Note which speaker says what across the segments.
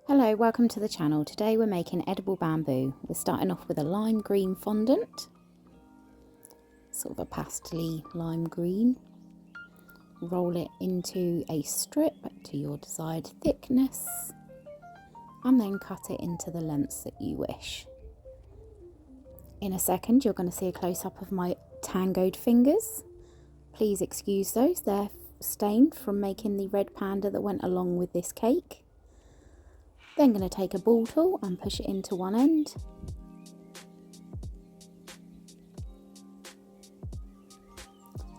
Speaker 1: Hello, welcome to the channel. Today we're making edible bamboo. We're starting off with a lime green fondant, sort of a pastel-y lime green. Roll it into a strip to your desired thickness and then cut it into the lengths that you wish. In a second you're going to see a close-up of my tangoed fingers. Please excuse those, they're stained from making the red panda that went along with this cake. Then going to take a ball tool and push it into one end.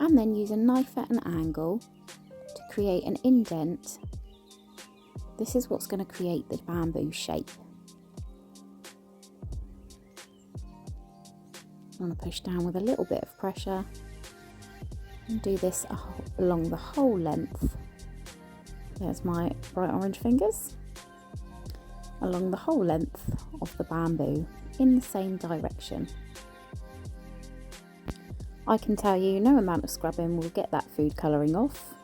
Speaker 1: And then use a knife at an angle to create an indent. This is what's going to create the bamboo shape. I'm going to push down with a little bit of pressure and do this along the whole length. There's my bright orange fingers. Along the whole length of the bamboo in the same direction. I can tell you no amount of scrubbing will get that food colouring off.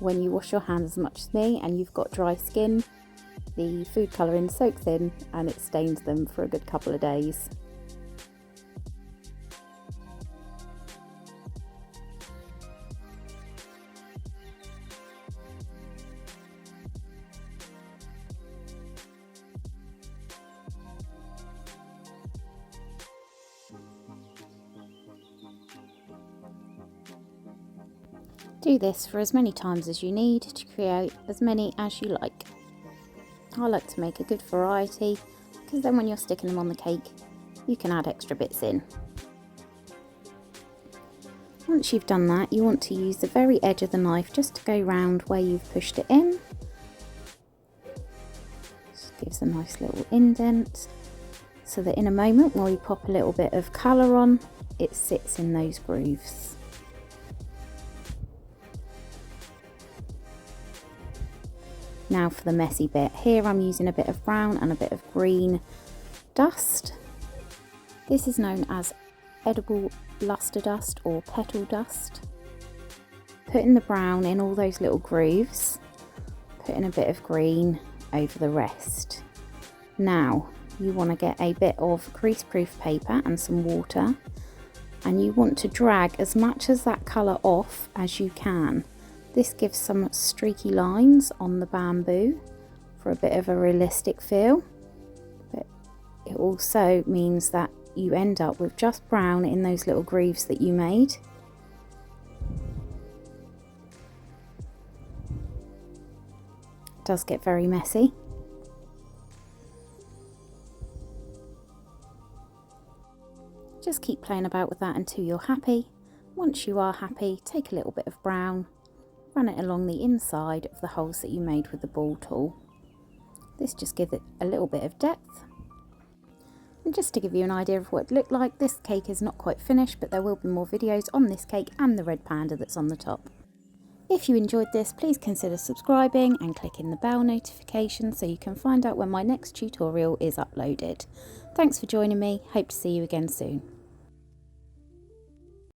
Speaker 1: When you wash your hands as much as me and you've got dry skin, the food colouring soaks in and it stains them for a good couple of days. Do this for as many times as you need to create as many as you like. I like to make a good variety because then when you're sticking them on the cake you can add extra bits in. Once you've done that, you want to use the very edge of the knife just to go round where you've pushed it in. Just gives a nice little indent so that in a moment when we pop a little bit of colour on, it sits in those grooves. Now for the messy bit. Here I'm using a bit of brown and a bit of green dust. This is known as edible luster dust or petal dust. Putting the brown in all those little grooves, putting a bit of green over the rest. Now you want to get a bit of grease-proof paper and some water, and you want to drag as much of that colour off as you can. This gives some streaky lines on the bamboo for a bit of a realistic feel, but it also means that you end up with just brown in those little grooves that you made. It does get very messy. Just keep playing about with that until you're happy. Once you are happy, take a little bit of brown, run it along the inside of the holes that you made with the ball tool. This just gives it a little bit of depth. And just to give you an idea of what it looked like, this cake is not quite finished, but there will be more videos on this cake and the red panda that's on the top. If you enjoyed this, please consider subscribing and clicking the bell notification so you can find out when my next tutorial is uploaded. Thanks for joining me, hope to see you again soon.